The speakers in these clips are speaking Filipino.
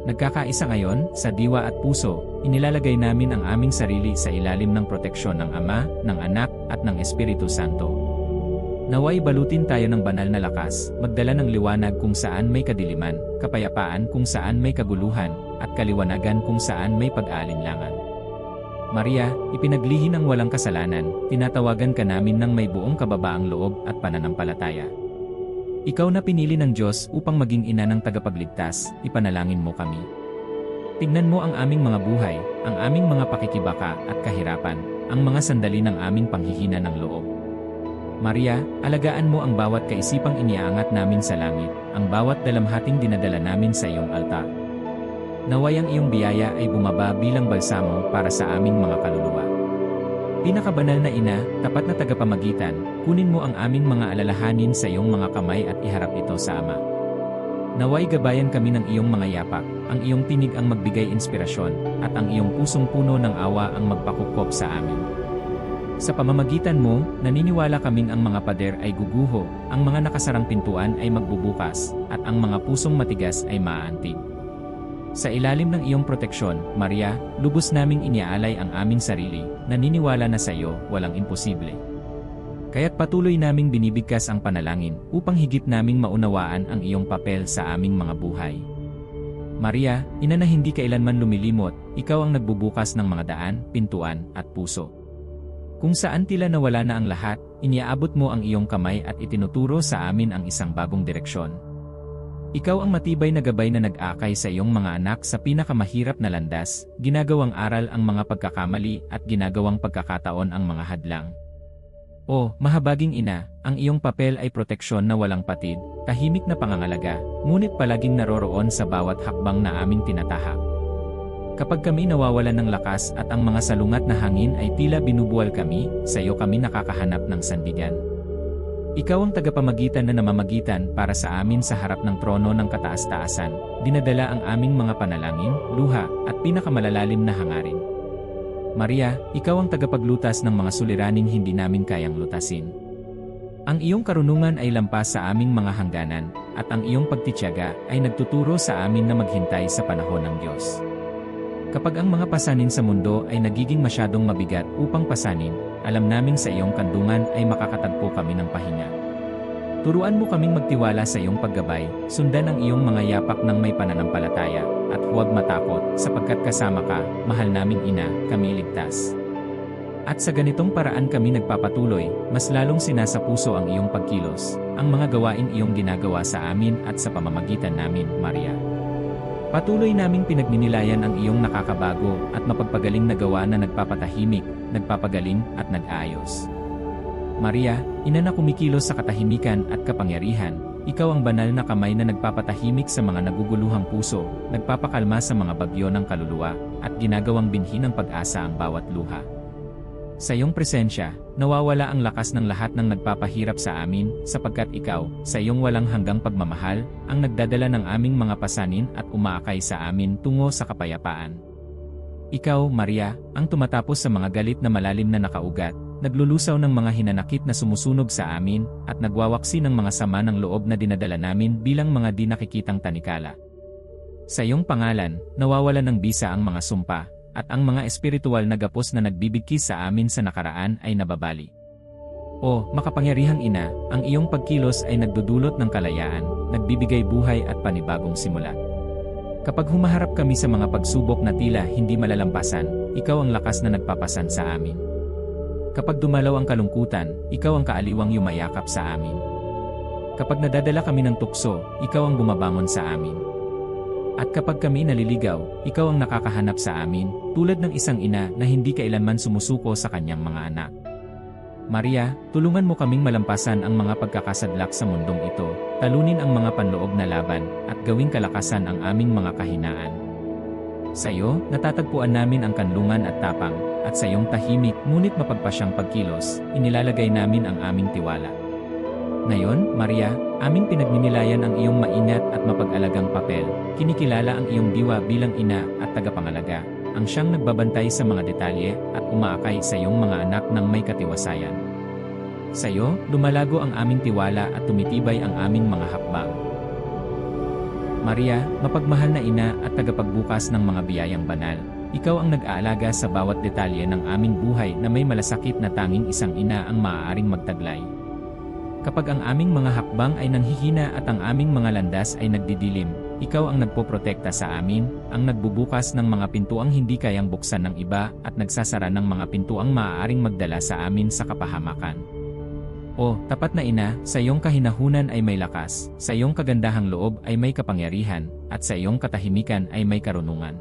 Nagkakaisa ngayon, sa diwa at puso, inilalagay namin ang aming sarili sa ilalim ng proteksyon ng Ama, ng Anak, at ng Espiritu Santo. Naway balutin tayo ng banal na lakas, magdala ng liwanag kung saan may kadiliman, kapayapaan kung saan may kaguluhan, at kaliwanagan kung saan may pag-aalinlangan. Maria, ipinaglihi ng walang kasalanan, tinatawagan ka namin ng may buong kababaang loob at pananampalataya. Ikaw na pinili ng Diyos upang maging ina ng tagapagligtas, ipanalangin mo kami. Tingnan mo ang aming mga buhay, ang aming mga pakikibaka at kahirapan, ang mga sandali ng aming panghihina ng loob. Maria, alagaan mo ang bawat kaisipang iniaangat namin sa langit, ang bawat dalamhating dinadala namin sa iyong altar. Naway ang iyong biyaya ay bumaba bilang balsamo para sa aming mga kaluluwa. Pinakabanal na ina, tapat na tagapamagitan, kunin mo ang aming mga alalahanin sa iyong mga kamay at iharap ito sa Ama. Naway gabayan kami ng iyong mga yapak, ang iyong tinig ang magbigay inspirasyon, at ang iyong pusong puno ng awa ang magpakupkop sa amin. Sa pamamagitan mo, naniniwala kaming ang mga pader ay guguho, ang mga nakasarang pintuan ay magbubukas, at ang mga pusong matigas ay maaantig. Sa ilalim ng iyong proteksyon, Maria, lubos naming iniaalay ang aming sarili, naniniwala na sa iyo, walang imposible. Kaya't patuloy naming binibigkas ang panalangin, upang higit naming maunawaan ang iyong papel sa aming mga buhay. Maria, ina na hindi kailanman lumilimot, ikaw ang nagbubukas ng mga daan, pintuan, at puso. Kung saan tila nawala na ang lahat, iniaabot mo ang iyong kamay at itinuturo sa amin ang isang bagong direksyon. Ikaw ang matibay na gabay na nag-akay sa iyong mga anak sa pinakamahirap na landas, ginagawang aral ang mga pagkakamali at ginagawang pagkakataon ang mga hadlang. O, mahabaging ina, ang iyong papel ay proteksyon na walang patid, tahimik na pangangalaga, ngunit palaging naroroon sa bawat hakbang na aming tinatahak. Kapag kami nawawalan ng lakas at ang mga salungat na hangin ay tila binubuwal kami, sa iyo kami nakakahanap ng sandigan. Ikaw ang tagapamagitan na namamagitan para sa amin sa harap ng trono ng kataas-taasan, dinadala ang aming mga panalangin, luha, at pinakamalalalim na hangarin. Maria, ikaw ang tagapaglutas ng mga suliraning hindi namin kayang lutasin. Ang iyong karunungan ay lampas sa aming mga hangganan, at ang iyong pagtitiyaga ay nagtuturo sa amin na maghintay sa panahon ng Diyos. Kapag ang mga pasanin sa mundo ay nagiging masyadong mabigat upang pasanin, alam naming sa iyong kandungan ay makakatagpo kami ng pahinga. Turuan mo kaming magtiwala sa iyong paggabay, sundan ang iyong mga yapak ng may pananampalataya, at huwag matakot, sapagkat kasama ka, mahal naming ina, kami ligtas. At sa ganitong paraan kami nagpapatuloy, mas lalong sinasapuso ang iyong pagkilos, ang mga gawain iyong ginagawa sa amin at sa pamamagitan namin, Maria. Patuloy naming pinagninilayan ang iyong nakakabago at mapagpagaling na gawa na nagpapatahimik, nagpapagaling at nag-aayos. Maria, ina na kumikilos sa katahimikan at kapangyarihan, ikaw ang banal na kamay na nagpapatahimik sa mga naguguluhang puso, nagpapakalma sa mga bagyo ng kaluluwa, at ginagawang binhi ng pag-asa ang bawat luha. Sa iyong presensya, nawawala ang lakas ng lahat ng nagpapahirap sa amin, sapagkat ikaw, sa iyong walang hanggang pagmamahal, ang nagdadala ng aming mga pasanin at umaakay sa amin tungo sa kapayapaan. Ikaw, Maria, ang tumatapos sa mga galit na malalim na nakaugat, naglulusaw ng mga hinanakit na sumusunog sa amin, at nagwawaksi ng mga sama ng loob na dinadala namin bilang mga di nakikitang tanikala. Sa iyong pangalan, nawawalan ng bisa ang mga sumpa, at ang mga espiritual na gapos na nagbibigkis sa amin sa nakaraan ay nababali. O, makapangyarihang ina, ang iyong pagkilos ay nagdudulot ng kalayaan, nagbibigay buhay at panibagong simula. Kapag humaharap kami sa mga pagsubok na tila hindi malalampasan, ikaw ang lakas na nagpapasan sa amin. Kapag dumalaw ang kalungkutan, ikaw ang kaaliwang yumayakap sa amin. Kapag nadadala kami ng tukso, ikaw ang bumabangon sa amin. At kapag kami naliligaw, ikaw ang nakakahanap sa amin, tulad ng isang ina na hindi kailanman sumusuko sa kanyang mga anak. Maria, tulungan mo kaming malampasan ang mga pagkakasadlak sa mundong ito, talunin ang mga panloob na laban, at gawing kalakasan ang aming mga kahinaan. Sa iyo, natatagpuan namin ang kanlungan at tapang, at sa iyong tahimik ngunit mapagpasyang pagkilos, inilalagay namin ang aming tiwala. Ngayon, Maria, aming pinagninilayan ang iyong maingat at mapag-alagang papel, kinikilala ang iyong diwa bilang ina at tagapangalaga, ang siyang nagbabantay sa mga detalye at umaakay sa iyong mga anak ng may katiwasayan. Sa iyo, lumalago ang aming tiwala at tumitibay ang aming mga hakbang. Maria, mapagmahal na ina at tagapagbukas ng mga biyayang banal, ikaw ang nag-aalaga sa bawat detalye ng aming buhay na may malasakit na tanging isang ina ang maaaring magtaglay. Kapag ang aming mga hakbang ay nanghihina at ang aming mga landas ay nagdidilim, ikaw ang nagpoprotekta sa amin, ang nagbubukas ng mga pintuang hindi kayang buksan ng iba at nagsasara ng mga pintuang maaaring magdala sa amin sa kapahamakan. O, tapat na ina, sa iyong kahinahunan ay may lakas, sa iyong kagandahang loob ay may kapangyarihan, at sa iyong katahimikan ay may karunungan.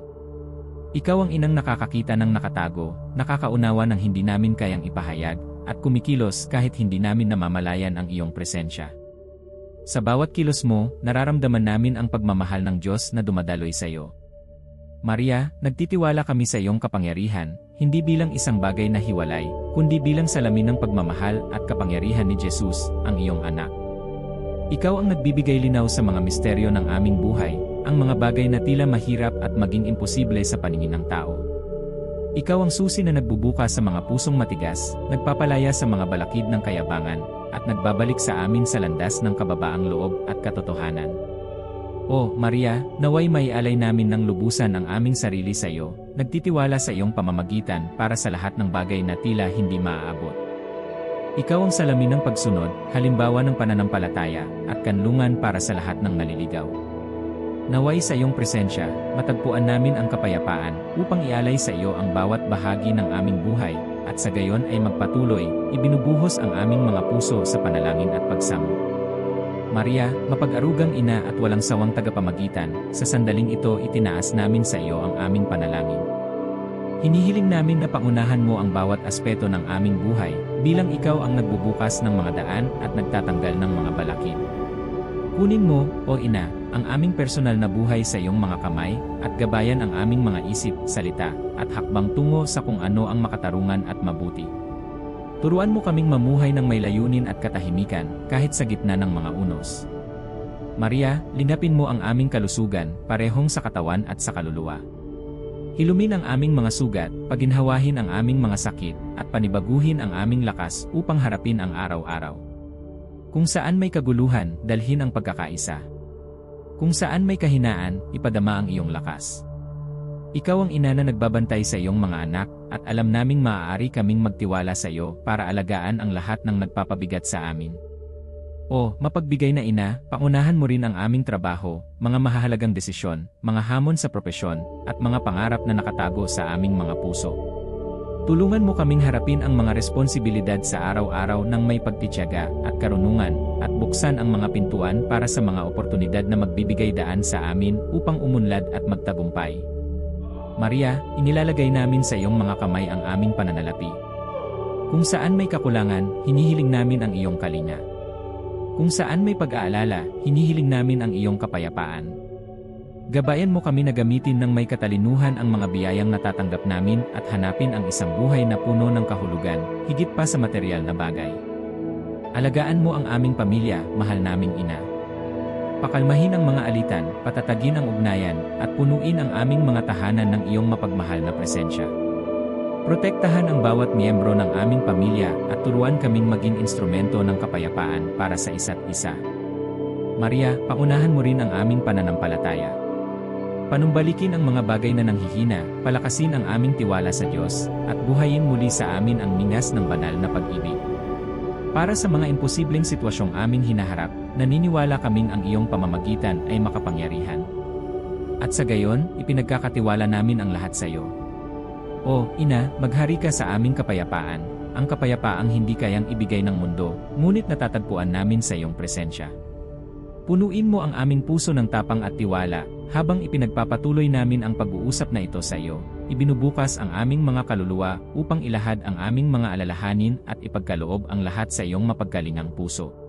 Ikaw ang inang nakakakita ng nakatago, nakakaunawa ng hindi namin kayang ipahayag, at kumikilos kahit hindi namin namamalayan ang iyong presensya. Sa bawat kilos mo, nararamdaman namin ang pagmamahal ng Diyos na dumadaloy sa iyo. Maria, nagtitiwala kami sa iyong kapangyarihan, hindi bilang isang bagay na hiwalay, kundi bilang salamin ng pagmamahal at kapangyarihan ni Jesus, ang iyong anak. Ikaw ang nagbibigay linaw sa mga misteryo ng aming buhay, ang mga bagay na tila mahirap at maging imposible sa paningin ng tao. Ikaw ang susi na nagbubukas sa mga pusong matigas, nagpapalaya sa mga balakid ng kayabangan, at nagbabalik sa amin sa landas ng kababaang loob at katotohanan. O, Maria, naway maialay namin ng lubusan ang aming sarili sa iyo, nagtitiwala sa iyong pamamagitan para sa lahat ng bagay na tila hindi maaabot. Ikaw ang salamin ng pagsunod, halimbawa ng pananampalataya, at kanlungan para sa lahat ng naliligaw. Naway sa iyong presensya, matagpuan namin ang kapayapaan upang ialay sa iyo ang bawat bahagi ng aming buhay, at sa gayon ay magpatuloy, ibinubuhos ang aming mga puso sa panalangin at pagsamo. Maria, mapag-arugang ina at walang sawang tagapamagitan, sa sandaling ito itinaas namin sa iyo ang aming panalangin. Hinihiling namin na pangunahan mo ang bawat aspeto ng aming buhay, bilang ikaw ang nagbubukas ng mga daan at nagtatanggal ng mga balakid. Kunin mo, o ina, ang aming personal na buhay sa iyong mga kamay, at gabayan ang aming mga isip, salita, at hakbang tungo sa kung ano ang makatarungan at mabuti. Turuan mo kaming mamuhay ng may layunin at katahimikan, kahit sa gitna ng mga unos. Maria, linapin mo ang aming kalusugan, parehong sa katawan at sa kaluluwa. Hilumin ang aming mga sugat, paginhawahin ang aming mga sakit, at panibaguhin ang aming lakas upang harapin ang araw-araw. Kung saan may kaguluhan, dalhin ang pagkakaisa. Kung saan may kahinaan, ipadama ang iyong lakas. Ikaw ang ina na nagbabantay sa iyong mga anak, at alam naming maaari kaming magtiwala sa iyo para alagaan ang lahat ng nagpapabigat sa amin. O, mapagbigay na ina, pangunahan mo rin ang aming trabaho, mga mahahalagang desisyon, mga hamon sa propesyon, at mga pangarap na nakatago sa aming mga puso. Tulungan mo kaming harapin ang mga responsibilidad sa araw-araw ng may pagtitiyaga at karunungan, at buksan ang mga pintuan para sa mga oportunidad na magbibigay daan sa amin upang umunlad at magtagumpay. Maria, inilalagay namin sa iyong mga kamay ang aming pananalapi. Kung saan may kakulangan, hinihiling namin ang iyong kalinga. Kung saan may pag-aalala, hinihiling namin ang iyong kapayapaan. Gabayan mo kami na gamitin ng may katalinuhan ang mga biyayang natatanggap namin at hanapin ang isang buhay na puno ng kahulugan, higit pa sa material na bagay. Alagaan mo ang aming pamilya, mahal naming ina. Pakalmahin ang mga alitan, patatagin ang ugnayan, at punuin ang aming mga tahanan ng iyong mapagmahal na presensya. Protektahan ang bawat miyembro ng aming pamilya at turuan kaming maging instrumento ng kapayapaan para sa isa't isa. Maria, paunahan mo rin ang aming pananampalataya. Panumbalikin ang mga bagay na nanghihina, palakasin ang aming tiwala sa Diyos, at buhayin muli sa amin ang mingas ng banal na pag-ibig. Para sa mga imposibleng sitwasyong aming hinaharap, naniniwala kaming ang iyong pamamagitan ay makapangyarihan. At sa gayon, ipinagkakatiwala namin ang lahat sa iyo. O, ina, maghari ka sa aming kapayapaan, ang kapayapaang hindi kayang ibigay ng mundo, ngunit natatagpuan namin sa iyong presensya. Punuin mo ang aming puso ng tapang at tiwala, habang ipinagpapatuloy namin ang pag-uusap na ito sa iyo, ibinubukas ang aming mga kaluluwa upang ilahad ang aming mga alalahanin at ipagkaloob ang lahat sa iyong mapagkalingang puso.